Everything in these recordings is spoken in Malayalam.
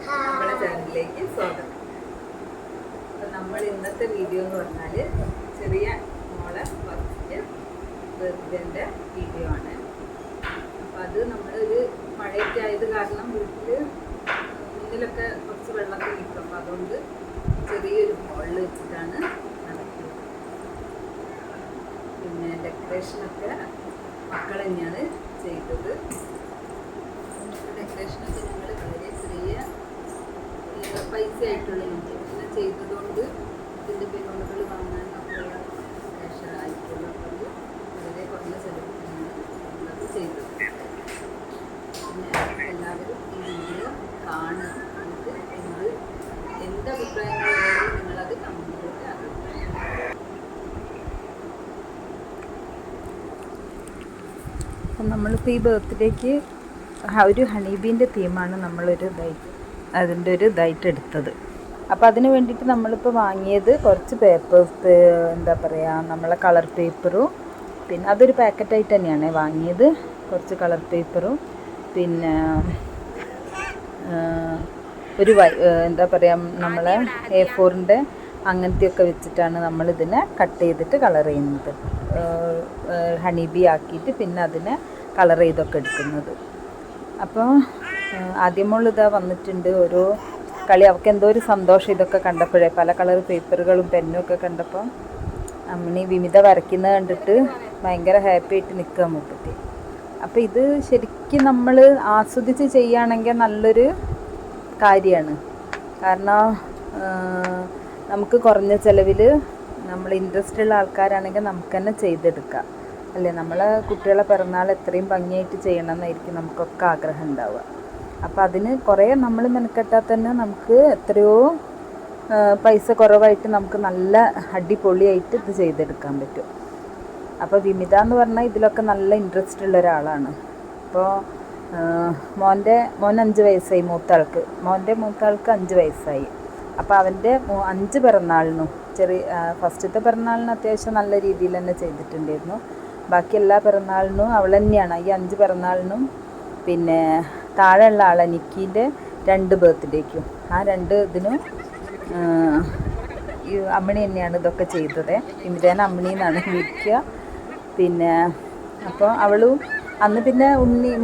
നമ്മളെ ചാനലിലേക്ക് സ്വാഗതം. അപ്പം നമ്മൾ ഇന്നത്തെ വീഡിയോ എന്ന് പറഞ്ഞാൽ ചെറിയ മോളെ ഫസ്റ്റ് ബർത്ത്ഡേൻ്റെ വീഡിയോ ആണ്. അപ്പം അത് നമ്മളൊരു മഴയൊക്കെ ആയത് കാരണം വീട്ടിൽ മുന്നിലൊക്കെ കുറച്ച് വെള്ളമൊക്കെ നിൽക്കും. അപ്പം അതുകൊണ്ട് ചെറിയൊരു ഹോളിൽ വെച്ചിട്ടാണ് നടക്കുന്നത്. പിന്നെ ഡെക്കറേഷനൊക്കെ മക്കൾ തന്നെയാണ് ചെയ്തത്. ഡെക്കറേഷനൊക്കെ ഞങ്ങൾ വളരെ ചെറിയ പൈസ ആയിട്ടുള്ള ഇങ്ങനെ ചെയ്തതുകൊണ്ട് ഇതിൻ്റെ ബലൂണുകൾ വാങ്ങാനൊക്കെയുള്ള ക്യാഷ് ആയിട്ടുള്ള ഒരു വളരെ കുറഞ്ഞ ചെലവിലാണ് നമ്മളത് ചെയ്തത്. പിന്നെ എല്ലാവരും ഈ വീഡിയോ കാണുക, എന്നിട്ട് നിങ്ങൾ എന്ത് അഭിപ്രായങ്ങളുണ്ടെങ്കിലും നിങ്ങളത് കമൻറ്റിലൂടെ അറിയിക്കുക. അപ്പം നമ്മളിപ്പോൾ ഈ ബർത്ത്ഡേക്ക് ഒരു ഹണീബീൻ്റെ തീമാണ് അതിൻ്റെ ഒരു ഇതായിട്ട് എടുത്തത്. അപ്പോൾ അതിന് വേണ്ടിയിട്ട് നമ്മളിപ്പോൾ വാങ്ങിയത് കുറച്ച് പേപ്പേഴ്സ്, എന്താ പറയുക, നമ്മളെ കളർ പേപ്പറും, പിന്നെ അതൊരു പാക്കറ്റായിട്ട് തന്നെയാണ് വാങ്ങിയത്. കുറച്ച് കളർ പേപ്പറും പിന്നെ ഒരു എന്താ പറയുക, നമ്മളെ A4-ൻ്റെ അങ്ങനത്തെയൊക്കെ വെച്ചിട്ടാണ് നമ്മളിതിനെ കട്ട് ചെയ്തിട്ട് കളർ ചെയ്യുന്നത്. ഹണീബി ആക്കിയിട്ട് പിന്നെ അതിനെ കളർ ചെയ്തൊക്കെ എടുക്കുന്നത്. അപ്പോൾ ആദ്യമുള്ള ഇതാ വന്നിട്ടുണ്ട്. ഓരോ കളി അവൾക്ക് എന്തോ ഒരു സന്തോഷം ഇതൊക്കെ കണ്ടപ്പോഴേ, പല കളർ പേപ്പറുകളും പെന്നും ഒക്കെ കണ്ടപ്പോൾ അമ്മണി വിമിത വരയ്ക്കുന്നത് കണ്ടിട്ട് ഭയങ്കര ഹാപ്പി ആയിട്ട് നിൽക്കുക മൂപ്പത്തി. അപ്പോൾ ഇത് ശരിക്കും നമ്മൾ ആസ്വദിച്ച് ചെയ്യുകയാണെങ്കിൽ നല്ലൊരു കാര്യമാണ്. കാരണം നമുക്ക് കുറഞ്ഞ ചിലവിൽ നമ്മൾ ഇൻട്രസ്റ്റ് ഉള്ള ആൾക്കാരാണെങ്കിൽ നമുക്ക് തന്നെ ചെയ്തെടുക്കാം, അല്ലേ? നമ്മളെ കുട്ടികളെ പിറന്നാൾ എത്രയും ഭംഗിയായിട്ട് ചെയ്യണം എന്നായിരിക്കും നമുക്കൊക്കെ ആഗ്രഹം ഉണ്ടാവുക. അപ്പോൾ അതിന് കുറേ നമ്മൾ മെനക്കെട്ടാൽ തന്നെ നമുക്ക് എത്രയോ പൈസ കുറവായിട്ട് നമുക്ക് നല്ല അടിപൊളിയായിട്ട് ഇത് ചെയ്തെടുക്കാൻ പറ്റും. അപ്പോൾ വിമിത എന്ന് പറഞ്ഞാൽ ഇതിലൊക്കെ നല്ല ഇൻട്രസ്റ്റ് ഉള്ള ഒരാളാണ്. അപ്പോൾ മോൻ 5 വയസ്സായി, മോൻ്റെ മൂത്താൾക്ക് 5 വയസ്സായി. അപ്പോൾ അവൻ്റെ 5 പിറന്നാളിനും ഫസ്റ്റത്തെ പിറന്നാളിന് അത്യാവശ്യം നല്ല രീതിയിൽ തന്നെ ചെയ്തിട്ടുണ്ടായിരുന്നു. ബാക്കി എല്ലാ പിറന്നാളിനും അവൾ തന്നെയാണ്. ഈ 5 പിറന്നാളിനും പിന്നെ താഴെയുള്ള ആളെ നിക്കീൻ്റെ 2 ബർത്ത്ഡേക്കും ആ 2 ഇതിനും ഈ അമ്മിണി തന്നെയാണ് ഇതൊക്കെ ചെയ്തത്. ഇമിതേനെ അമ്മിണി എന്നാണ് വിളിക്കുക. പിന്നെ അപ്പോൾ അവളും അന്ന് പിന്നെ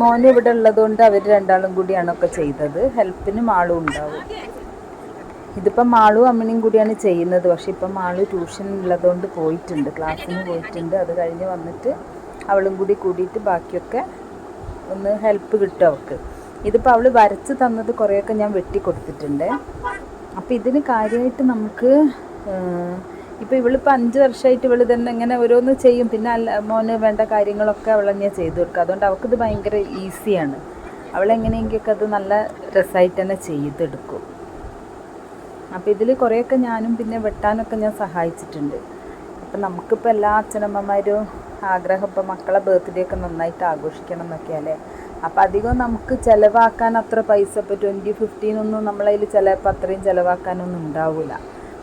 മോന് ഇവിടെ ഉള്ളതുകൊണ്ട് അവർ രണ്ടാളും കൂടിയാണ് ഒക്കെ ചെയ്തത്. ഹെൽപ്പിന് മാളും ഉണ്ടാവും. ഇതിപ്പം മാളും അമ്മിണിയും കൂടിയാണ് ചെയ്യുന്നത്. പക്ഷെ ഇപ്പം മാളു ട്യൂഷൻ ഉള്ളതുകൊണ്ട് പോയിട്ടുണ്ട്, ക്ലാസ്സിന് പോയിട്ടുണ്ട്. അത് കഴിഞ്ഞ് വന്നിട്ട് അവളും കൂടിയിട്ട് ബാക്കിയൊക്കെ ഒന്ന് ഹെൽപ്പ് കിട്ടും അവൾക്ക്. ഇതിപ്പോൾ അവൾ വരച്ച് തന്നത് കുറേയൊക്കെ ഞാൻ വെട്ടിക്കൊടുത്തിട്ടുണ്ട്. അപ്പോൾ ഇതിന് കാര്യമായിട്ട് നമുക്ക് ഇപ്പോൾ ഇവളിപ്പോൾ 5 വർഷമായിട്ട് ഇവൾ തന്നെ ഇങ്ങനെ ഓരോന്ന് ചെയ്യും. പിന്നെ മോന് വേണ്ട കാര്യങ്ങളൊക്കെ അവൾ തന്നെയാണ് ചെയ്തു കൊടുക്കുക. അതുകൊണ്ട് അവൾക്കിത് ഭയങ്കര ഈസിയാണ്. അവളെങ്ങനെയെങ്കിലൊക്കെ അത് നല്ല രസമായിട്ട് തന്നെ ചെയ്തെടുക്കും. അപ്പോൾ ഇതിൽ കുറേയൊക്കെ ഞാനും പിന്നെ വെട്ടാനൊക്കെ ഞാൻ സഹായിച്ചിട്ടുണ്ട്. അപ്പം നമുക്കിപ്പോൾ എല്ലാ അച്ഛനമ്മമാരും ആഗ്രഹം ഇപ്പോൾ മക്കളെ ബർത്ത്ഡേ ഒക്കെ നന്നായിട്ട് ആഘോഷിക്കണം എന്നൊക്കെയല്ലേ. അപ്പോൾ അധികം നമുക്ക് ചിലവാക്കാൻ അത്ര പൈസ ഇപ്പോൾ 20-15 ഒന്നും നമ്മളതിൽ ചിലപ്പോൾ അത്രയും ചിലവാക്കാനൊന്നും ഉണ്ടാവില്ല.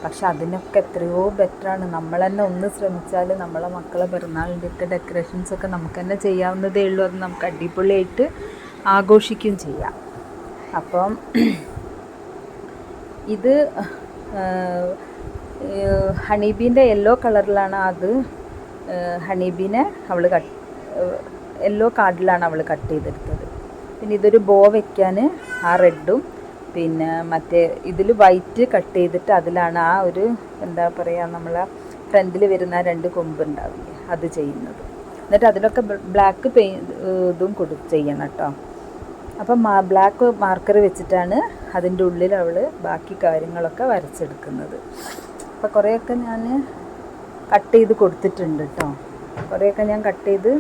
പക്ഷെ അതിനൊക്കെ എത്രയോ ബെറ്ററാണ് നമ്മൾ തന്നെ ഒന്ന് ശ്രമിച്ചാൽ നമ്മളെ മക്കളെ പിറന്നാളിൻ്റെയൊക്കെ ഡെക്കറേഷൻസൊക്കെ നമുക്ക് തന്നെ ചെയ്യാവുന്നതേ ഉള്ളൂ. അത് നമുക്ക് അടിപൊളിയായിട്ട് ആഘോഷിക്കുകയും ചെയ്യാം. അപ്പം ഇത് ഹണീബീൻ്റെ യെല്ലോ കളറിലാണ്. അത് ഹണീബീനെ അവൾ യെല്ലോ കാർഡിലാണ് അവൾ കട്ട് ചെയ്തെടുത്തത്. പിന്നെ ഇതൊരു ബോ വയ്ക്കാൻ ആ റെഡും പിന്നെ മറ്റേ ഇതിൽ വൈറ്റ് കട്ട് ചെയ്തിട്ട് അതിലാണ് ആ ഒരു എന്താ പറയുക, നമ്മളെ ഫ്രണ്ടിൽ വരുന്ന 2 കൊമ്പ് ഉണ്ടാവില്ലേ, അത് ചെയ്യുന്നത്. എന്നിട്ട് അതിലൊക്കെ ബ്ലാക്ക് ഇതും ചെയ്യണം കേട്ടോ. അപ്പം ബ്ലാക്ക് മാർക്കർ വെച്ചിട്ടാണ് അതിൻ്റെ ഉള്ളിൽ അവൾ ബാക്കി കാര്യങ്ങളൊക്കെ വരച്ചെടുക്കുന്നത്. അപ്പോൾ കുറേയൊക്കെ ഞാൻ കട്ട് ചെയ്ത് കൊടുത്തിട്ടുണ്ട് കേട്ടോ. കുറേയൊക്കെ ഞാൻ കട്ട് ചെയ്ത്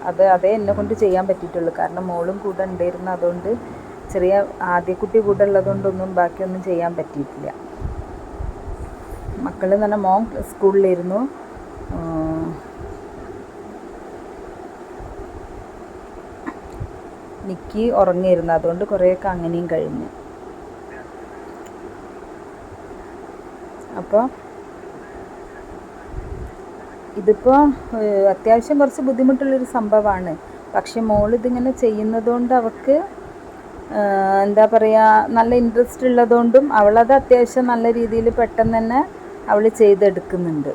അതേ എന്നെ കൊണ്ട് ചെയ്യാൻ പറ്റിയിട്ടുള്ളൂ. കാരണം മോളും കൂടെ ഉണ്ടായിരുന്നു. അതുകൊണ്ട് ചെറിയ ആദ്യക്കുട്ടി കൂടെ ഉള്ളതുകൊണ്ടൊന്നും ബാക്കിയൊന്നും ചെയ്യാൻ പറ്റിയിട്ടില്ല. മക്കൾ എന്ന് പറഞ്ഞാൽ മോൻ സ്കൂളിലായിരുന്നു. നിക്കി ഉറങ്ങിയിരുന്നു. അതുകൊണ്ട് കുറേയൊക്കെ അങ്ങനെയും കഴിഞ്ഞു. അപ്പോൾ ഇതിപ്പോൾ അത്യാവശ്യം കുറച്ച് ബുദ്ധിമുട്ടുള്ളൊരു സംഭവമാണ്. പക്ഷെ മോളിതിങ്ങനെ ചെയ്യുന്നതുകൊണ്ട് അവൾക്ക് എന്താ പറയുക, നല്ല ഇൻട്രസ്റ്റ് ഉള്ളതുകൊണ്ടും അവളത് അത്യാവശ്യം നല്ല രീതിയിൽ പെട്ടെന്ന് തന്നെ അവൾ ചെയ്തെടുക്കുന്നുണ്ട്.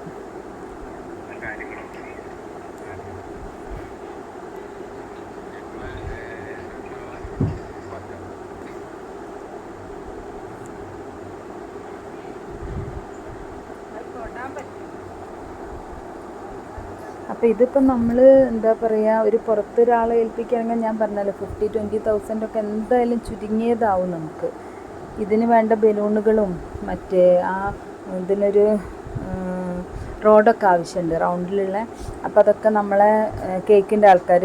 അപ്പോൾ ഇതിപ്പോൾ നമ്മൾ എന്താ പറയുക, ഒരു പുറത്തൊരാളെ ഏൽപ്പിക്കുകയാണെങ്കിൽ ഞാൻ പറഞ്ഞല്ലോ 50,000-20,000 ഒക്കെ എന്തായാലും ചുരുങ്ങിയതാവും നമുക്ക്. ഇതിന് വേണ്ട ബലൂണുകളും മറ്റേ ആ ഇതിനൊരു റോഡൊക്കെ ആവശ്യമുണ്ട് റൗണ്ടിലുള്ള. അപ്പോൾ അതൊക്കെ നമ്മളെ കേക്കിൻ്റെ ആൾക്കാർ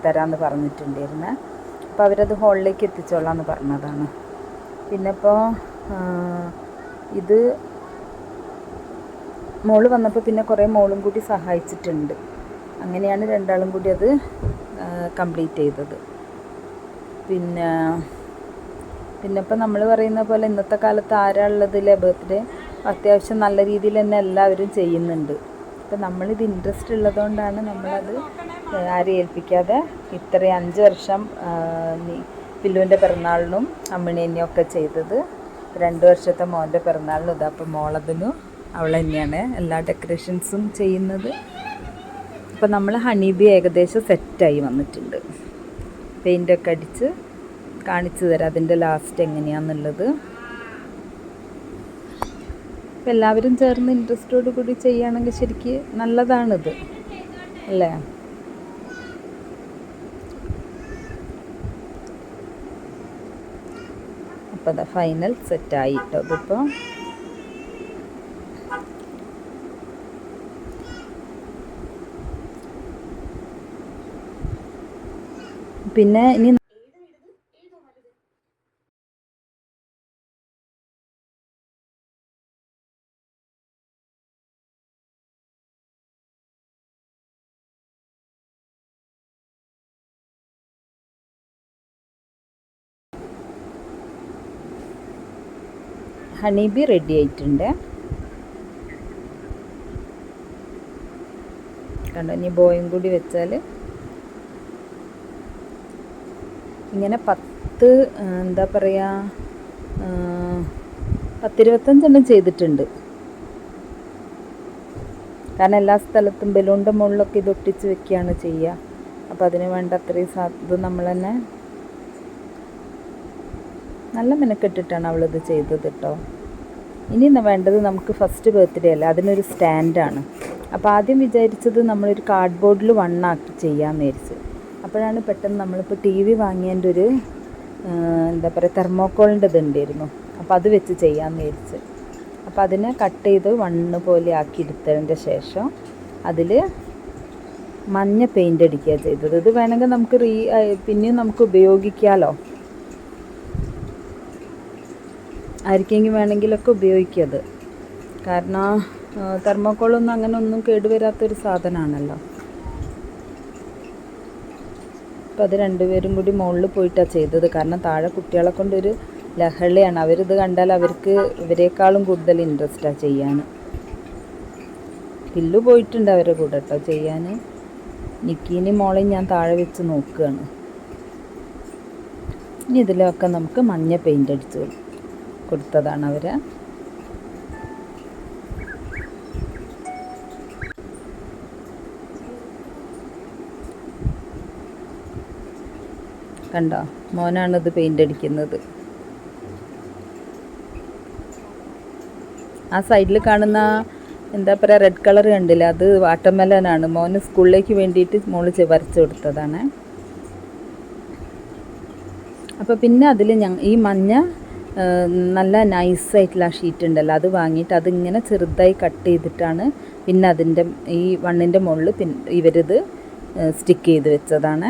തരാമെന്ന് പറഞ്ഞിട്ടുണ്ടായിരുന്നു. അപ്പോൾ അവരത് ഹോളിലേക്ക് എത്തിച്ചോളാമെന്ന് പറഞ്ഞതാണ്. പിന്നെ ഇപ്പോൾ ഇത് മോള് വന്നപ്പോൾ പിന്നെ കുറേ മോളും കൂടി സഹായിച്ചിട്ടുണ്ട്. അങ്ങനെയാണ് രണ്ടാളും കൂടി അത് കംപ്ലീറ്റ് ചെയ്തത്. പിന്നെ ഇപ്പം നമ്മൾ പറയുന്ന പോലെ ഇന്നത്തെ കാലത്ത് ആരാളുള്ളതിലെ ബർത്ത്ഡേ അത്യാവശ്യം നല്ല രീതിയിൽ തന്നെ എല്ലാവരും ചെയ്യുന്നുണ്ട്. അപ്പം നമ്മളിത് ഇൻട്രസ്റ്റ് ഉള്ളതുകൊണ്ടാണ് നമ്മളത് ആരെയും ഏൽപ്പിക്കാതെ ഇത്രയും 5 വർഷം പില്ലുവിൻ്റെ പിറന്നാളിനും അമ്മിണിയെന്നെയും ഒക്കെ ചെയ്തത്. 2 വർഷത്തെ മോൻ്റെ പിറന്നാളിനും ഇതപ്പം മോളതിനും അവൾ തന്നെയാണ് എല്ലാ ഡെക്കറേഷൻസും ചെയ്യുന്നത്. അപ്പോൾ നമ്മൾ ഹണി ബി ഏകദേശം സെറ്റായി വന്നിട്ടുണ്ട്. പെയിൻ്റൊക്കെ അടിച്ച് കാണിച്ചു തരാം അതിൻ്റെ ലാസ്റ്റ് എങ്ങനെയാണെന്നുള്ളത്. അപ്പോൾ എല്ലാവരും ചേർന്ന് ഇൻട്രസ്റ്റോട് കൂടി ചെയ്യുകയാണെങ്കിൽ ശരിക്ക് നല്ലതാണിത് അല്ലേ. അപ്പോൾ അതാ ഫൈനൽ സെറ്റായി കേട്ടോ ഇതിപ്പോൾ. പിന്നെ ഇനി ഹണി ബി റെഡി ആയിട്ടുണ്ട് കണ്ടോ. ഇനി ബോയും കൂടി വെച്ചാൽ ഇങ്ങനെ 10 എന്താ പറയുക 10-25 ചെയ്തിട്ടുണ്ട്. കാരണം എല്ലാ സ്ഥലത്തും ബലൂണിൻ്റെ മുകളിലൊക്കെ ഇത് ഒട്ടിച്ച് വെക്കുകയാണ് ചെയ്യുക. അപ്പോൾ അതിന് വേണ്ട അത്രയും ഇത് നമ്മൾ തന്നെ നല്ല മെനക്കെട്ടിട്ടാണ് അവളിത് ചെയ്തത് കേട്ടോ. ഇനി വേണ്ടത് നമുക്ക് ഫസ്റ്റ് ബർത്ത്ഡേ അല്ല, അതിനൊരു സ്റ്റാൻഡാണ്. അപ്പോൾ ആദ്യം വിചാരിച്ചത് നമ്മളൊരു കാർഡ്ബോർഡിൽ 1 ആക്കി ചെയ്യാമെന്ന് വിചാരിച്ച്. അപ്പോഴാണ് പെട്ടെന്ന് നമ്മളിപ്പോൾ TV വാങ്ങിയതിൻ്റെ ഒരു എന്താ പറയുക തെർമോക്കോളിൻ്റെ ഇതുണ്ടായിരുന്നു. അപ്പോൾ അത് വെച്ച് ചെയ്യാമെന്ന് വിചാരിച്ച്. അപ്പോൾ അതിനെ കട്ട് ചെയ്ത് 1 പോലെ ആക്കി എടുത്തതിൻ്റെ ശേഷം അതിൽ മഞ്ഞ പെയിൻ്റ് അടിക്കുക ചെയ്തത്. ഇത് വേണമെങ്കിൽ നമുക്ക് പിന്നെയും നമുക്ക് ഉപയോഗിക്കാമല്ലോ, ആർക്കെങ്കിലും വേണമെങ്കിലൊക്കെ ഉപയോഗിക്കത്. കാരണം തെർമോക്കോളൊന്നും അങ്ങനെ ഒന്നും കേടുവരാത്തൊരു സാധനമാണല്ലോ. അപ്പോൾ അത് രണ്ടുപേരും കൂടി മുകളിൽ പോയിട്ടാണ് ചെയ്തത്. കാരണം താഴെ കുട്ടികളെ കൊണ്ടൊരു ലഹളയാണ്. അവരിത് കണ്ടാൽ അവർക്ക് ഇവരെക്കാളും കൂടുതൽ ഇൻട്രസ്റ്റാണ് ചെയ്യാൻ. പില്ലു പോയിട്ടുണ്ട് അവരുടെ കൂടെ കേട്ടോ ചെയ്യാൻ. നിക്കീനി മോളെയും ഞാൻ താഴെ വെച്ച് നോക്കുകയാണ്. ഇനി ഇതിലൊക്കെ നമുക്ക് മഞ്ഞ പെയിൻ്റ് അടിച്ച് കൊടുത്തതാണ് അവർ. കണ്ടോ, മോനാണിത് പെയിൻ്റ് അടിക്കുന്നത്. ആ സൈഡിൽ കാണുന്ന എന്താ പറയുക റെഡ് കളർ കണ്ടില്ല, അത് വാട്ടർമെലനാണ്. മോന് സ്കൂളിലേക്ക് വേണ്ടിയിട്ട് മോള് വരച്ച് കൊടുത്തതാണ്. അപ്പോൾ പിന്നെ അതിൽ ഈ മഞ്ഞ നല്ല നൈസായിട്ടുള്ള ഷീറ്റ് ഉണ്ടല്ലോ, അത് വാങ്ങിയിട്ട് അതിങ്ങനെ ചെറുതായി കട്ട് ചെയ്തിട്ടാണ് പിന്നെ അതിൻ്റെ ഈ 1ൻ്റെ മുകളിൽ ഇവരിത് സ്റ്റിക്ക് ചെയ്ത് വെച്ചതാണ്.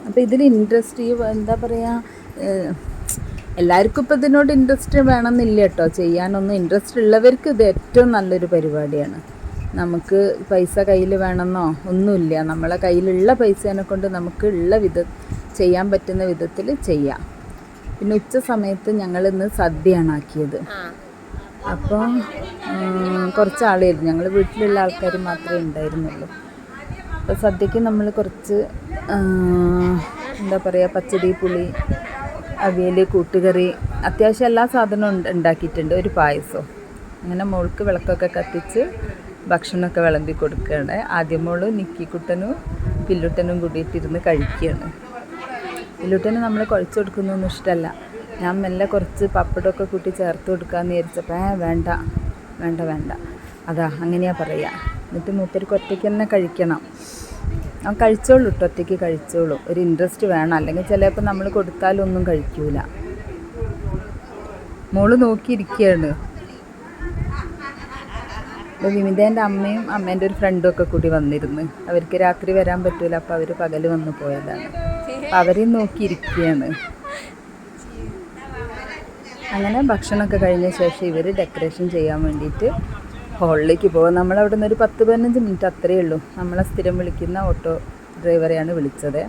അപ്പോൾ ഇതിൽ ഇൻട്രസ്റ്റ് എന്താ പറയുക, എല്ലാവർക്കും ഇപ്പോൾ ഇതിനോട് ഇൻട്രസ്റ്റ് വേണമെന്നില്ല കേട്ടോ. ചെയ്യാനൊന്നും ഇൻട്രസ്റ്റ് ഉള്ളവർക്ക് ഇത് ഏറ്റവും നല്ലൊരു പരിപാടിയാണ്. നമുക്ക് പൈസ കയ്യിൽ വേണമെന്നോ ഒന്നുമില്ല. നമ്മളെ കയ്യിലുള്ള പൈസേനെ കൊണ്ട് നമുക്ക് ചെയ്യാൻ പറ്റുന്ന വിധത്തിൽ ചെയ്യാം. പിന്നെ ഉച്ച സമയത്ത് ഞങ്ങളിന്ന് സദ്യയാണ് ആക്കിയത്. അപ്പോൾ കുറച്ച് ആളായിരുന്നു, ഞങ്ങൾ വീട്ടിലുള്ള ആൾക്കാർ മാത്രമേ ഉണ്ടായിരുന്നുള്ളൂ. അപ്പോൾ സദ്യക്ക് നമ്മൾ കുറച്ച് എന്താ പറയുക, പച്ചടി, പുളി, അവിയൽ, കൂട്ടുകറി, അത്യാവശ്യം എല്ലാ സാധനവും ഉണ്ടാക്കിയിട്ടുണ്ട്. ഒരു പായസവും. അങ്ങനെ മോൾക്ക് വിളക്കൊക്കെ കത്തിച്ച് ഭക്ഷണമൊക്കെ വിളമ്പി കൊടുക്കുകയാണ്. ആദ്യം മോള് നിക്കിക്കുട്ടനും പില്ലുട്ടനും കൂടിയിട്ടിരുന്ന് കഴിക്കുകയാണ്. പില്ലുട്ടന് നമ്മൾ കുഴച്ച് കൊടുക്കുന്നതൊന്നും ഇഷ്ടമല്ല. ഞാൻ മെല്ലെ കുറച്ച് പപ്പടമൊക്കെ കൂട്ടി ചേർത്ത് കൊടുക്കാമെന്ന് വിചാരിച്ചപ്പോൾ വേണ്ട വേണ്ട വേണ്ട, അതാ അങ്ങനെയാണ് പറയുക. എന്നിട്ട് മൂപ്പർക്ക് ഒറ്റയ്ക്ക് തന്നെ കഴിക്കണം. അവൻ കഴിച്ചോളൂ കേട്ടോ, ഒറ്റയ്ക്ക് കഴിച്ചോളൂ. ഒരു ഇൻട്രസ്റ്റ് വേണം, അല്ലെങ്കിൽ ചിലപ്പോൾ നമ്മൾ കൊടുത്താലൊന്നും കഴിക്കൂല. മോള് നോക്കിയിരിക്കുകയാണ്. അപ്പോൾ വിമിതേൻ്റെ അമ്മയും അമ്മേൻ്റെ ഒരു ഫ്രണ്ടും ഒക്കെ കൂടി വന്നിരുന്നു. അവർക്ക് രാത്രി വരാൻ പറ്റൂല, അപ്പോൾ അവർ പകൽ വന്ന് പോയതാണ്. അപ്പോൾ അവരെയും നോക്കിയിരിക്കുകയാണ്. അങ്ങനെ ഭക്ഷണമൊക്കെ കഴിഞ്ഞ ശേഷം ഇവർ ഡെക്കറേഷൻ ചെയ്യാൻ വേണ്ടിയിട്ട് ഹാളിലേക്ക് പോകും. നമ്മളവിടെ നിന്ന് ഒരു 10-15 മിനിറ്റ് അത്രയേ ഉള്ളൂ. നമ്മളെ സ്ഥിരം വിളിക്കുന്ന ഓട്ടോ ഡ്രൈവറെയാണ് വിളിച്ചത്.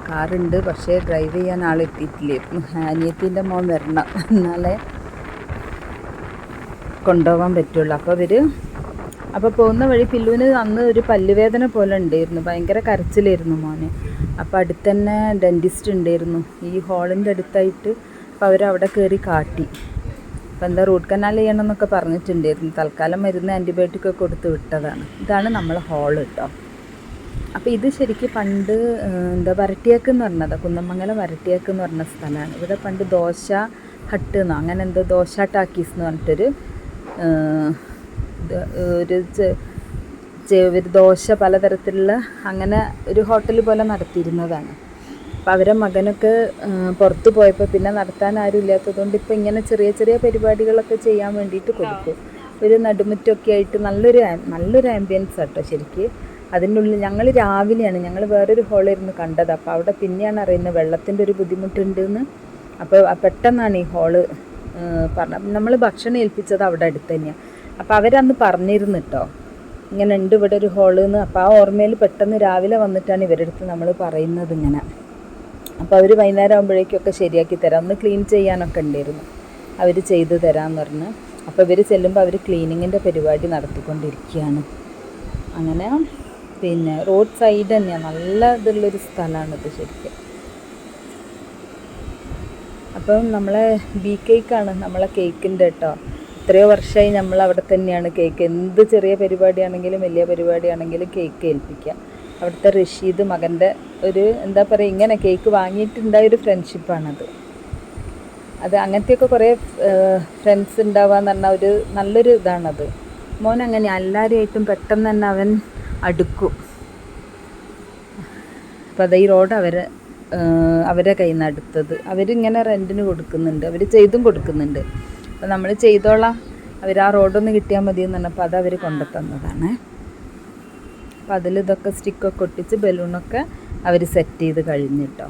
കാറുണ്ട്, പക്ഷേ ഡ്രൈവ് ചെയ്യാൻ ആളെത്തിയിട്ടില്ലായിരുന്നു. അനിയത്തിൻ്റെ മോൻ വരണം, എന്നാലേ കൊണ്ടുപോകാൻ പറ്റുള്ളൂ. അപ്പോൾ പോകുന്ന വഴി പില്ലുവിന് അന്ന് ഒരു പല്ലുവേദന പോലെ ഉണ്ടായിരുന്നു. ഭയങ്കര കരച്ചിലായിരുന്നു മോന്. അപ്പോൾ അടുത്ത് തന്നെ ഡെൻറ്റിസ്റ്റ് ഉണ്ടായിരുന്നു ഈ ഹാളിൻ്റെ അടുത്തായിട്ട്. അപ്പോൾ അവരവിടെ കയറി കാട്ടി. അപ്പോൾ എന്താ റൂട്ട് കനാൽ ചെയ്യണം എന്നൊക്കെ പറഞ്ഞിട്ടുണ്ടായിരുന്നു. തൽക്കാലം മരുന്ന് ആൻറ്റിബയോട്ടിക്കൊക്കെ കൊടുത്ത് വിട്ടതാണ്. ഇതാണ് നമ്മളെ ഹാള് കേട്ടോ. അപ്പോൾ ഇത് ശരിക്കും പണ്ട് വരട്ടിയാക്ക് എന്ന് പറഞ്ഞത്, കുന്നമംഗലം വരട്ടിയാക്ക് എന്ന് പറഞ്ഞ സ്ഥലമാണ്. ഇവിടെ പണ്ട് ദോശ ഹട്ട് എന്നോ അങ്ങനെ എന്തോ ദോശ ടാക്കീസ് എന്ന് പറഞ്ഞിട്ടൊരു ഒരു ദോശ പലതരത്തിലുള്ള അങ്ങനെ ഒരു ഹോട്ടൽ പോലെ നടത്തിയിരുന്നതാണ്. അപ്പോൾ അവരെ മകനൊക്കെ പുറത്ത് പോയപ്പോൾ പിന്നെ നടത്താൻ ആരും ഇല്ലാത്തതുകൊണ്ട് ഇപ്പോൾ ഇങ്ങനെ ചെറിയ ചെറിയ പരിപാടികളൊക്കെ ചെയ്യാൻ വേണ്ടിയിട്ട് കൊടുക്കും. ഒരു നടുമുറ്റമൊക്കെ ആയിട്ട് നല്ലൊരു ആംബിയൻസ് ആട്ടോ ശരിക്ക്. അതിൻ്റെ ഉള്ളിൽ ഞങ്ങൾ രാവിലെയാണ്, ഞങ്ങൾ വേറൊരു ഹാളിരുന്ന് കണ്ടത്. അപ്പോൾ അവിടെ പിന്നെയാണ് അറിയുന്നത് വെള്ളത്തിൻ്റെ ഒരു ബുദ്ധിമുട്ടുണ്ടെന്ന്. അപ്പോൾ പെട്ടെന്നാണ് ഈ ഹാള് നമ്മൾ ഭക്ഷണം ഏൽപ്പിച്ചത് അവിടെ അടുത്ത് തന്നെയാണ്. അപ്പോൾ അവരന്ന് പറഞ്ഞിരുന്നു കേട്ടോ, ഇങ്ങനെ ഉണ്ട് ഇവിടെ ഒരു ഹാള് എന്ന്. അപ്പോൾ ആ ഓർമ്മയിൽ പെട്ടെന്ന് രാവിലെ വന്നിട്ടാണ് ഇവരുടെ അടുത്ത് നമ്മൾ പറയുന്നത് ഇങ്ങനെ. അപ്പോൾ അവർ വൈകുന്നേരം ആകുമ്പോഴേക്കൊക്കെ ശരിയാക്കി തരാം, ഒന്ന് ക്ലീൻ ചെയ്യാനൊക്കെ ഉണ്ടായിരുന്നു. അവർ ചെയ്തു തരാമെന്ന് പറഞ്ഞ്. അപ്പോൾ ഇവർ ചെല്ലുമ്പോൾ അവർ ക്ലീനിങ്ങിൻ്റെ പരിപാടി നടത്തിക്കൊണ്ടിരിക്കുകയാണ്. അങ്ങനെ പിന്നെ റോഡ് സൈഡ് തന്നെയാണ്, നല്ല ഇതുള്ളൊരു സ്ഥലമാണിത് ശരിക്കും. അപ്പം നമ്മളെ ബീ കേക്കാണ് നമ്മളെ കേക്കിൻ്റെ കേട്ടോ. എത്രയോ വർഷമായി നമ്മൾ അവിടെ തന്നെയാണ് കേക്ക്, എന്ത് ചെറിയ പരിപാടിയാണെങ്കിലും വലിയ പരിപാടിയാണെങ്കിലും കേക്ക് ഏൽപ്പിക്കുക. അവിടുത്തെ റഷീദ് മകൻ്റെ ഒരു എന്താ പറയുക, ഇങ്ങനെ കേക്ക് വാങ്ങിയിട്ടുണ്ടായൊരു ഫ്രണ്ട്ഷിപ്പാണത്. അങ്ങനത്തെയൊക്കെ കുറേ ഫ്രണ്ട്സ് ഉണ്ടാവുക എന്ന് പറഞ്ഞാൽ ഒരു നല്ലൊരു ഇതാണത്. മോൻ അങ്ങനെ എല്ലാവരുമായിട്ടും പെട്ടെന്ന് തന്നെ അവൻ അടുക്കും. അപ്പോൾ അത് ഈ റോഡ് അവരെ കയ്യിൽ നിന്ന് അടുത്തത്. അവരിങ്ങനെ റെൻറ്റിന് കൊടുക്കുന്നുണ്ട്, അവർ ചെയ്തും കൊടുക്കുന്നുണ്ട്. അപ്പോൾ നമ്മൾ ചെയ്തോളാം, അവർ ആ റോഡൊന്ന് കിട്ടിയാൽ മതി എന്ന് പറഞ്ഞപ്പോൾ അത് അവർ കൊണ്ടുതന്നതാണ്. അപ്പോൾ അതിൽ ഇതൊക്കെ സ്റ്റിക്കൊക്കെ ഒട്ടിച്ച് ബലൂണൊക്കെ അവർ സെറ്റ് ചെയ്ത് കഴിഞ്ഞിട്ടോ.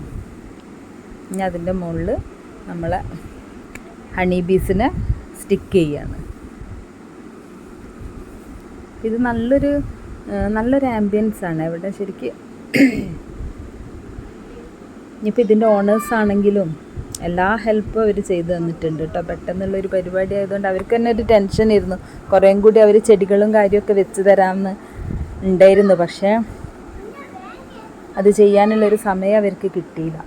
ഇനി അതിൻ്റെ മുകളിൽ നമ്മളെ ഹണി ബീസിനെ സ്റ്റിക്ക് ചെയ്യാണ്. ഇത് നല്ലൊരു ആംബിയൻസാണ് ഇവിടെ ശരിക്കും. ഇനിയിപ്പോൾ ഇതിൻ്റെ ഓണേഴ്സ് ആണെങ്കിലും എല്ലാ ഹെൽപ്പും അവർ ചെയ്തു തന്നിട്ടുണ്ട് കേട്ടോ. പെട്ടെന്നുള്ളൊരു പരിപാടി ആയതുകൊണ്ട് അവർക്ക് തന്നെ ഒരു ടെൻഷനായിരുന്നു. കുറേയും കൂടി അവർ ചെടികളും കാര്യമൊക്കെ വെച്ച് തരാമെന്ന് ഉണ്ടായിരുന്നു, പക്ഷേ അത് ചെയ്യാനുള്ളൊരു സമയം അവർക്ക് കിട്ടിയില്ല.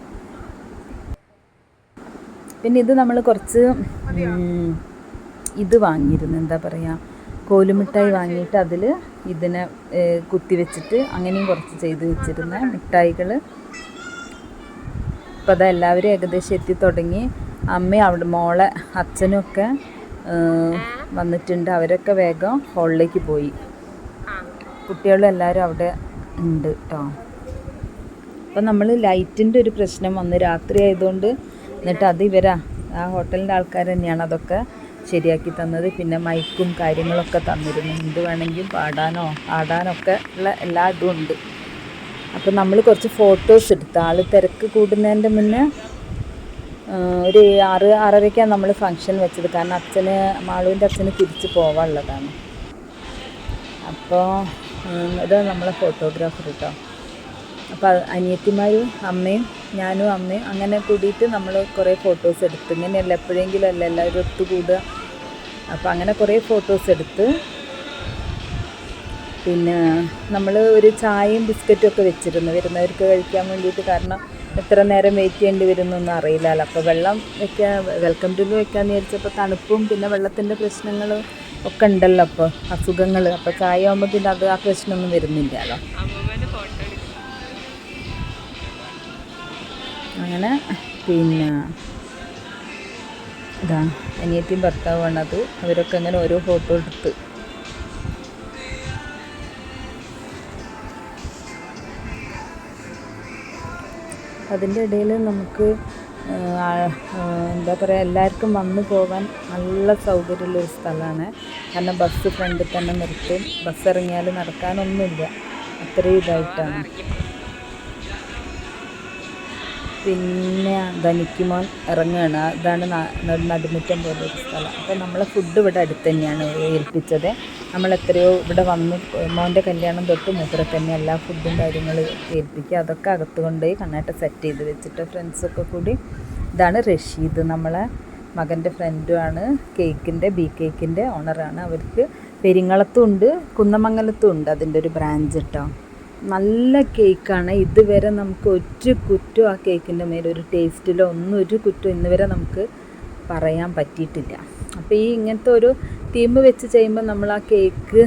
പിന്നെ ഇത് നമ്മൾ കുറച്ച് ഇത് വാങ്ങിയിരുന്നു, എന്താ പറയുക, കോലുമിഠായി വാങ്ങിയിട്ട് അതിൽ ഇതിനെ കുത്തി വെച്ചിട്ട് അങ്ങനെയും കുറച്ച് ചെയ്ത് വെച്ചിരുന്ന മിഠായികൾ. അപ്പോൾ അതെല്ലാവരും ഏകദേശം എത്തി തുടങ്ങി. അമ്മയും അവിടെ മോളെ അച്ഛനും ഒക്കെ വന്നിട്ടുണ്ട്. അവരൊക്കെ വേഗം ഹാളിലേക്ക് പോയി. കുട്ടികളും എല്ലാവരും അവിടെ ഉണ്ട് കേട്ടോ. അപ്പോൾ നമ്മൾ ലൈറ്റിൻ്റെ ഒരു പ്രശ്നം വന്ന് രാത്രി ആയതുകൊണ്ട്, എന്നിട്ട് അത് ആ ഹോട്ടലിൻ്റെ ആൾക്കാർ തന്നെയാണ് അതൊക്കെ ശരിയാക്കി തന്നത്. പിന്നെ മൈക്കും കാര്യങ്ങളൊക്കെ തന്നിരുന്നു, എന്ത് വേണമെങ്കിലും പാടാനോ ആടാനൊക്കെ ഉള്ള എല്ലാ ഇതും ഉണ്ട്. അപ്പോൾ നമ്മൾ കുറച്ച് ഫോട്ടോസ് എടുത്ത്, ആൾ തിരക്ക് കൂടുന്നതിൻ്റെ മുന്നേ ഒരു 6:30ക്കാണ് നമ്മൾ ഫംഗ്ഷൻ വെച്ചത്. കാരണം മാളുവിൻ്റെ അച്ഛന് തിരിച്ച് പോകാനുള്ളതാണ്. അപ്പോൾ ഇത് നമ്മളെ ഫോട്ടോഗ്രാഫർ കേട്ടോ. അപ്പോൾ അനിയത്തിമാരും അമ്മയും ഞാനും അമ്മയും അങ്ങനെ കൂടിയിട്ട് നമ്മൾ കുറേ ഫോട്ടോസ് എടുത്ത്. ഇങ്ങനെയല്ല എപ്പോഴെങ്കിലും അല്ല എല്ലാവരും ഒത്തുകൂടുക. അപ്പോൾ അങ്ങനെ കുറേ ഫോട്ടോസ് എടുത്ത് പിന്നെ നമ്മൾ ഒരു ചായയും ബിസ്ക്കറ്റും ഒക്കെ വെച്ചിരുന്നു വരുന്നവർക്ക് കഴിക്കാൻ വേണ്ടിയിട്ട്. കാരണം എത്ര നേരം വെയിറ്റ് ചെയ്യേണ്ടി വരുന്നൊന്നും അറിയില്ലല്ലോ. അപ്പോൾ വെള്ളം വെക്കാൻ വെൽക്കം ഡ്രിങ്ക് വെക്കാമെന്ന് വിചാരിച്ചപ്പോൾ തണുപ്പും പിന്നെ വെള്ളത്തിൻ്റെ പ്രശ്നങ്ങൾ ഒക്കെ ഉണ്ടല്ലോ, അപ്പോൾ അസുഖങ്ങൾ. അപ്പോൾ ചായ ആകുമ്പോൾ പിന്നെ അത് ആ പ്രശ്നമൊന്നും വരുന്നില്ലല്ലോ. അങ്ങനെ പിന്നെ ഇതാ അനിയത്തിയും ഭർത്താവാണത്. അവരൊക്കെ അങ്ങനെ ഓരോ ഫോട്ടോ എടുത്ത്. അതിൻ്റെ ഇടയിൽ നമുക്ക് എന്താ പറയുക, എല്ലാവർക്കും വന്നു പോകാൻ നല്ല സൗകര്യമുള്ളൊരു സ്ഥലമാണ്. കാരണം ബസ് ഫ്രണ്ടിൽ തന്നെ നിർത്തും. ബസ് ഇറങ്ങിയാൽ നടക്കാനൊന്നുമില്ല, അത്രയും ഇതായിട്ടാണ്. പിന്നെ ധനിക്കുമോൻ ഇറങ്ങുകയാണ്. ഇതാണ് നടുമുറ്റം പോലൊരു സ്ഥലം. അപ്പോൾ നമ്മളെ ഫുഡ് ഇവിടെ അടുത്ത് തന്നെയാണ് ഏൽപ്പിച്ചത്. നമ്മളെത്രയോ ഇവിടെ വന്ന് മോൻ്റെ കല്യാണം തൊട്ട് മൂപ്പരെ തന്നെ എല്ലാ ഫുഡും കാര്യങ്ങൾ ഏൽപ്പിക്കുക. അതൊക്കെ അകത്ത് കൊണ്ടുപോയി കണ്ണാട്ട സെറ്റ് ചെയ്ത് വെച്ചിട്ട് ഫ്രണ്ട്സൊക്കെ കൂടി. ഇതാണ് റഷീദ്, നമ്മളെ മകൻ്റെ ഫ്രണ്ടുമാണ്. ബി കേക്കിൻ്റെ ഓണറാണ്. അവർക്ക് പെരിങ്ങളത്തും ഉണ്ട് കുന്നമംഗലത്തും ഉണ്ട് അതിൻ്റെ ഒരു ബ്രാഞ്ച് കേട്ടോ. നല്ല കേക്കാണ്. ഇതുവരെ നമുക്ക് ഒരു കുറ്റം ആ കേക്കിൻ്റെ മേലെ ഒരു ടേസ്റ്റിലോ ഒന്നും ഒരു കുറ്റം ഇന്ന് വരെ നമുക്ക് പറയാൻ പറ്റിയിട്ടില്ല. അപ്പോൾ ഈ ഇങ്ങനത്തെ ഒരു തീം വെച്ച് ചെയ്യുമ്പോൾ നമ്മൾ ആ കേക്ക്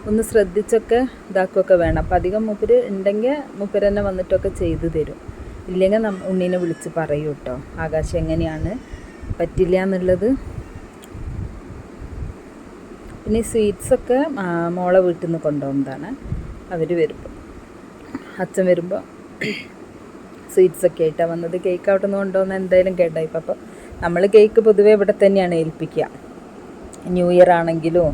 ഒന്ന് ശ്രദ്ധിച്ചൊക്കെ ഇതാക്കുകയൊക്കെ വേണം. അപ്പോൾ അധികം മൂപ്പർ ഉണ്ടെങ്കിൽ മൂപ്പർ തന്നെ വന്നിട്ടൊക്കെ ചെയ്തു തരും. ഇല്ലെങ്കിൽ ഉണ്ണീനെ വിളിച്ച് പറയൂ കേട്ടോ, ആകാശം എങ്ങനെയാണ് പറ്റില്ല എന്നുള്ളത്. പിന്നെ ഈ സ്വീറ്റ്സൊക്കെ മോളെ വീട്ടിൽ നിന്ന് കൊണ്ടുപോകുന്നതാണ്. അവർ വരുമ്പോൾ അച്ഛൻ വരുമ്പോൾ സ്വീറ്റ്സൊക്കെ ആയിട്ടാണ് വന്നത്. കേക്ക് അവിടെ നിന്ന് കൊണ്ടുപോകുന്ന എന്തായാലും കേട്ടായിപ്പോൾ. അപ്പോൾ നമ്മൾ കേക്ക് പൊതുവേ ഇവിടെ തന്നെയാണ് ഏൽപ്പിക്കുക. ന്യൂ ഇയർ ആണെങ്കിലും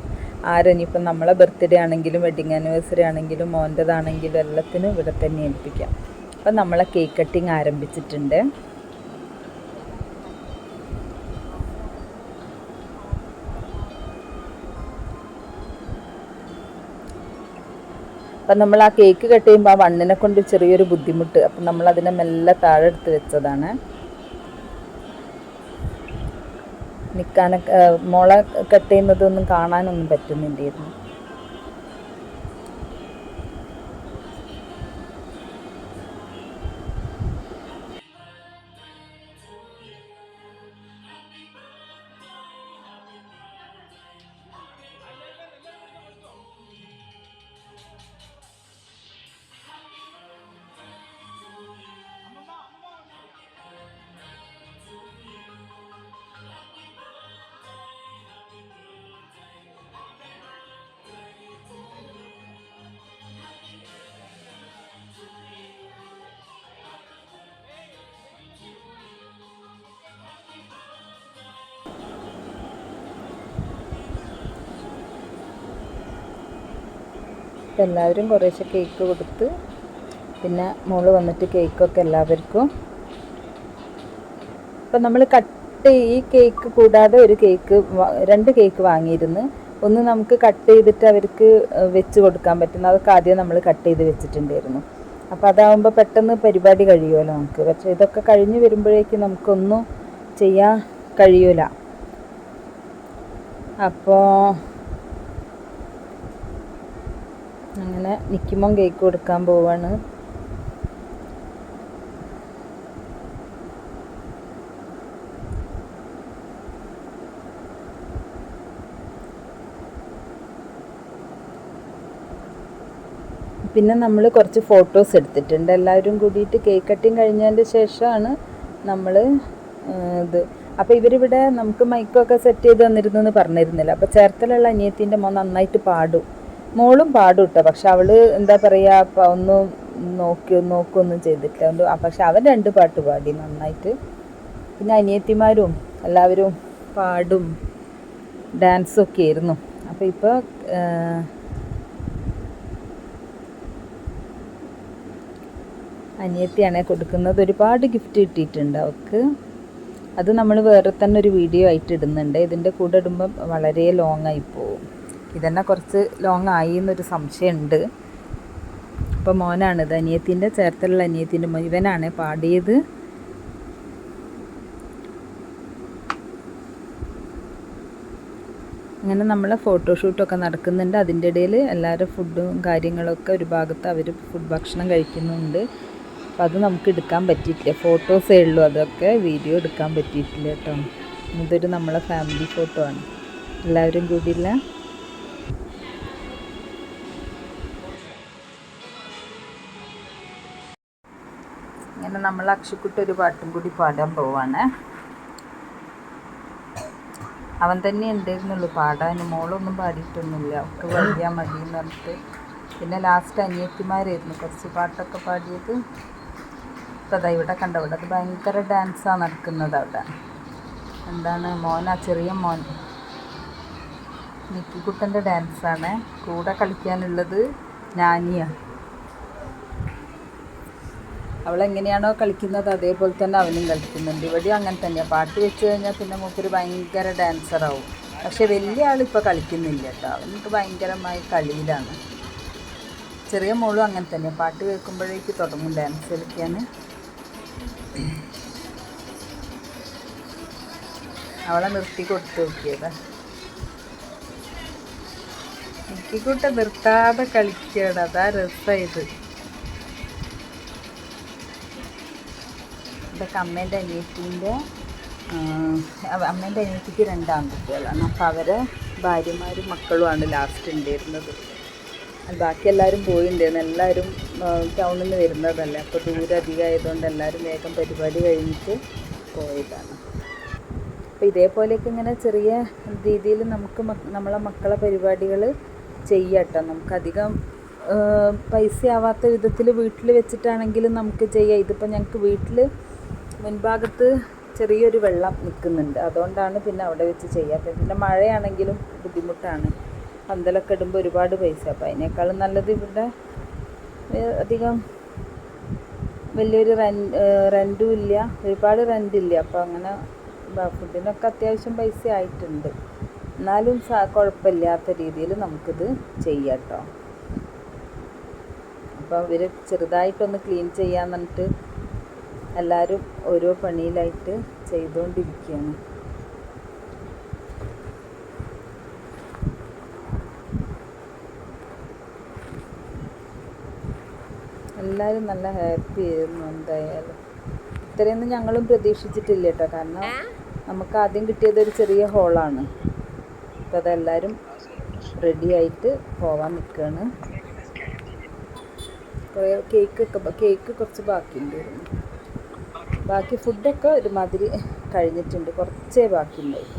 ആരെനിയിപ്പം നമ്മളെ ബർത്ത്ഡേ ആണെങ്കിലും വെഡിങ് ആനിവേഴ്സറി ആണെങ്കിലും മോൻ്റെതാണെങ്കിലും എല്ലാത്തിനും ഇവിടെ തന്നെ ഏൽപ്പിക്കാം. അപ്പം നമ്മളെ കേക്ക് കട്ടിങ് ആരംഭിച്ചിട്ടുണ്ട്. അപ്പം നമ്മൾ ആ കേക്ക് കട്ട് ചെയ്യുമ്പോൾ ആ വണ്ണിനെ കൊണ്ട് ചെറിയൊരു ബുദ്ധിമുട്ട്. അപ്പം നമ്മളതിനെ മെല്ലെ താഴെ എടുത്ത് വെച്ചതാണ്. നിൽക്കാനൊക്കെ മോളെ കട്ട് ചെയ്യുന്നതൊന്നും കാണാനൊന്നും പറ്റുന്നില്ലായിരുന്നു. അപ്പം എല്ലാവരും കുറേശ്ശെ കേക്ക് കൊടുത്ത് പിന്നെ മോള് വന്നിട്ട് കേക്കൊക്കെ എല്ലാവർക്കും. അപ്പം നമ്മൾ ഈ കേക്ക് കൂടാതെ ഒരു കേക്ക് 2 കേക്ക് വാങ്ങിയിരുന്നു. ഒന്ന് നമുക്ക് കട്ട് ചെയ്തിട്ട് അവർക്ക് വെച്ച് കൊടുക്കാൻ പറ്റുന്ന, അതൊക്കെ ആദ്യം നമ്മൾ കട്ട് ചെയ്ത് വെച്ചിട്ടുണ്ടായിരുന്നു. അപ്പോൾ അതാകുമ്പോൾ പെട്ടെന്ന് പരിപാടി കഴിയുമല്ലോ നമുക്ക്. പക്ഷേ ഇതൊക്കെ കഴിഞ്ഞ് വരുമ്പോഴേക്കും നമുക്കൊന്നും ചെയ്യാൻ കഴിയൂല. അപ്പോൾ അങ്ങനെ നിൽക്കുമ്പം കേക്ക് കൊടുക്കാൻ പോവാണ്. പിന്നെ നമ്മൾ കുറച്ച് ഫോട്ടോസ് എടുത്തിട്ടുണ്ട് എല്ലാവരും കൂടിയിട്ട്. കേക്ക് കട്ടിങ് കഴിഞ്ഞതിൻ്റെ ശേഷമാണ് നമ്മൾ ഇത്. അപ്പോൾ ഇവരിവിടെ നമുക്ക് മൈക്കൊക്കെ സെറ്റ് ചെയ്ത് തന്നിരുന്നെന്ന് പറഞ്ഞിരുന്നില്ല. അപ്പോൾ ചേർത്തലുള്ള അനിയത്തിൻ്റെ മോൻ നന്നായിട്ട് പാടും, മോളും പാടും കേട്ടോ. പക്ഷെ അവൾ എന്താ പറയുക ഒന്നും നോക്കൊന്നും ചെയ്തിട്ടില്ല. പക്ഷെ അവൻ 2 പാട്ട് പാടി നന്നായിട്ട്. പിന്നെ അനിയത്തിമാരും എല്ലാവരും പാടും ഡാൻസൊക്കെ ആയിരുന്നു. അപ്പോൾ ഇപ്പോൾ അനിയത്തിയാണ് കൊടുക്കുന്നത്. ഒരുപാട് ഗിഫ്റ്റ് കിട്ടിയിട്ടുണ്ട് അവൾക്ക്. അത് നമ്മൾ വേറെ തന്നെ ഒരു വീഡിയോ ആയിട്ട് ഇടുന്നുണ്ട്. ഇതിൻ്റെ കൂടെ ഇടുമ്പം വളരെ ലോങ് ആയി പോവും. ഇതന്നെ കുറച്ച് ലോങ് ആയി എന്നൊരു സംശയമുണ്ട്. അപ്പോൾ മോനാണിത്, അനിയത്തിൻ്റെ ചേർത്തലുള്ള അനിയത്തിൻ്റെ മോൻ. ഇവനാണ് പാടിയത്. അങ്ങനെ നമ്മൾ ഫോട്ടോഷൂട്ടൊക്കെ നടക്കുന്നുണ്ട്. അതിൻ്റെ ഇടയിൽ എല്ലാവരും ഫുഡും കാര്യങ്ങളൊക്കെ ഒരു ഭാഗത്ത് അവർ ഫുഡ് ഭക്ഷണം കഴിക്കുന്നുണ്ട്. അപ്പോൾ അത് നമുക്ക് എടുക്കാൻ പറ്റിയിട്ടില്ല. ഫോട്ടോസേ ഉള്ളൂ, അതൊക്കെ വീഡിയോ എടുക്കാൻ പറ്റിയിട്ടില്ല കേട്ടോ. ഇതൊരു നമ്മളെ ഫാമിലി ഫോട്ടോ ആണ്, എല്ലാവരും കൂടിയില്ല. അങ്ങനെ നമ്മൾ അക്ഷക്കുട്ടി ഒരു പാട്ടും കൂടി പാടാൻ പോവാണ്. അവൻ തന്നെ ഉണ്ടായിരുന്നുള്ളൂ പാടാൻ, മോളൊന്നും പാടിയിട്ടൊന്നുമില്ല, അവൾക്ക് വലിയ മതി എന്ന് പറഞ്ഞിട്ട്. പിന്നെ ലാസ്റ്റ് അനിയത്തിമാരായിരുന്നു കുറച്ച് പാട്ടൊക്കെ പാടിയത്. അപ്പോൾ അതാ ഇവിടെ കണ്ട, ഇവിടെ അത് ഭയങ്കര ഡാൻസാണ് നടക്കുന്നത്. അവിടെ എന്താണ് മോനാ, ചെറിയ മോൻ നിക്കിക്കുട്ടൻ്റെ ഡാൻസാണ്. കൂടെ കളിക്കാനുള്ളത് നാനിയാണ്. അവളെങ്ങനെയാണോ കളിക്കുന്നത് അതേപോലെ തന്നെ അവനും കളിക്കുന്നുണ്ട്. ഇവിടെയും അങ്ങനെ തന്നെയാണ്. പാട്ട് വെച്ച് കഴിഞ്ഞാൽ പിന്നെ മൂപ്പര് ഭയങ്കര ഡാൻസറാവും. പക്ഷെ വലിയ ആളിപ്പോൾ കളിക്കുന്നില്ല കേട്ടോ, അവനക്ക് ഭയങ്കരമായി കളിയിലാണ്. ചെറിയ മോളും അങ്ങനെ തന്നെയാണ്, പാട്ട് കേൾക്കുമ്പോഴേക്ക് തുടങ്ങും ഡാൻസ് കളിക്കാൻ. അവളെ നിർത്തി കൊടുത്ത് നോക്കിയതാ. എനിക്കൂട്ട നിർത്താതെ കളിക്കുകയാണ്, അതാ രസമായത്. ഇതൊക്കെ അമ്മേൻ്റെ അനിയത്തിക്ക് 2 ആൺകുട്ടികളാണ്. അപ്പോൾ അവരെ ഭാര്യമാരും മക്കളുമാണ് ലാസ്റ്റ് ഉണ്ടായിരുന്നത്. ബാക്കി എല്ലാവരും പോയിട്ടുണ്ടായിരുന്നു. എല്ലാവരും ടൗണിൽ നിന്ന് വരുന്നതല്ലേ, അപ്പോൾ ദൂരം അധികമായതുകൊണ്ട് എല്ലാവരും വേഗം പരിപാടി കഴിഞ്ഞിട്ട് പോയതാണ്. അപ്പോൾ ഇതേപോലെയൊക്കെ ഇങ്ങനെ ചെറിയ രീതിയിൽ നമുക്ക് നമ്മളെ മക്കളെ പരിപാടികൾ ചെയ്യാട്ടോ. നമുക്കധികം പൈസ ആവാത്ത വിധത്തിൽ വീട്ടിൽ വെച്ചിട്ടാണെങ്കിലും നമുക്ക് ചെയ്യാം. ഇതിപ്പോൾ ഞങ്ങൾക്ക് വീട്ടിൽ മുൻഭാഗത്ത് ചെറിയൊരു വെള്ളം നിൽക്കുന്നുണ്ട്, അതുകൊണ്ടാണ് പിന്നെ അവിടെ വെച്ച് ചെയ്യാത്തത്. പിന്നെ മഴയാണെങ്കിലും ബുദ്ധിമുട്ടാണ്, പന്തലൊക്കെ ഇടുമ്പോൾ ഒരുപാട് പൈസ. അപ്പോൾ അതിനേക്കാളും നല്ലത് ഇവിടെ അധികം വലിയൊരു റെൻറ്റും ഇല്ല, ഒരുപാട് റെൻറ്റില്ല. അപ്പോൾ അങ്ങനെ ഫുഡിനൊക്കെ അത്യാവശ്യം പൈസ ആയിട്ടുണ്ട്. എന്നാലും കുഴപ്പമില്ലാത്ത രീതിയിൽ നമുക്കിത് ചെയ്യാം കേട്ടോ. അപ്പോൾ ഇവർ ചെറുതായിട്ടൊന്ന് ക്ലീൻ ചെയ്യാൻ പറഞ്ഞിട്ട് എല്ലാവരും ഓരോ പണിയിലായിട്ട് ചെയ്തുകൊണ്ടിരിക്കുകയാണ്. എല്ലാവരും നല്ല ഹാപ്പി ആയിരുന്നു. എന്തായാലും ഇത്രയൊന്നും ഞങ്ങളും പ്രതീക്ഷിച്ചിട്ടില്ല കേട്ടോ, കാരണം നമുക്ക് ആദ്യം കിട്ടിയത് ഒരു ചെറിയ ഹോളാണ്. അപ്പോൾ അതെല്ലാവരും റെഡി ആയിട്ട് പോവാൻ നിൽക്കുകയാണ്. കുറേ കേക്ക് കുറച്ച് ബാക്കിയുണ്ടായിരുന്നു. ബാക്കി ഫുഡൊക്കെ ഒരുമാതിരി കഴിഞ്ഞിട്ടുണ്ട്, കുറച്ചേ ബാക്കിയുണ്ടായി.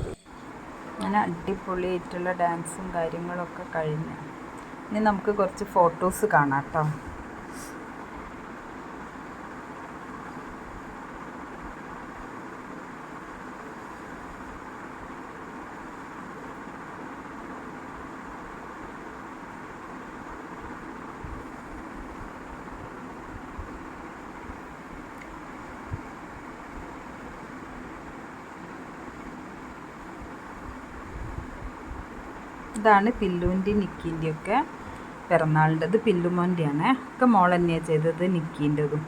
അങ്ങനെ അടിപൊളിയായിട്ടുള്ള ഡാൻസും കാര്യങ്ങളൊക്കെ കഴിഞ്ഞു. ഇനി നമുക്ക് കുറച്ച് ഫോട്ടോസ് കാണാം കേട്ടോ. ഇതാണ് പില്ലുവിൻ്റെയും നിക്കീൻ്റെയും ഒക്കെ പിറന്നാളിൻ്റെത്. പില്ലുമോൻ്റെയാണ് ഒക്കെ മോൾ തന്നെയാണ് ചെയ്തത്. നിക്കീൻ്റെതും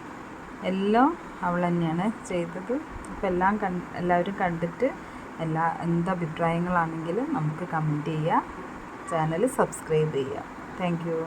എല്ലാം അവൾ തന്നെയാണ് ചെയ്തത്. അപ്പോൾ എല്ലാവരും കണ്ടിട്ട് എന്ത് അഭിപ്രായങ്ങളാണെങ്കിലും നമുക്ക് കമൻറ്റ് ചെയ്യുക, ചാനൽ സബ്സ്ക്രൈബ് ചെയ്യുക. Thank you.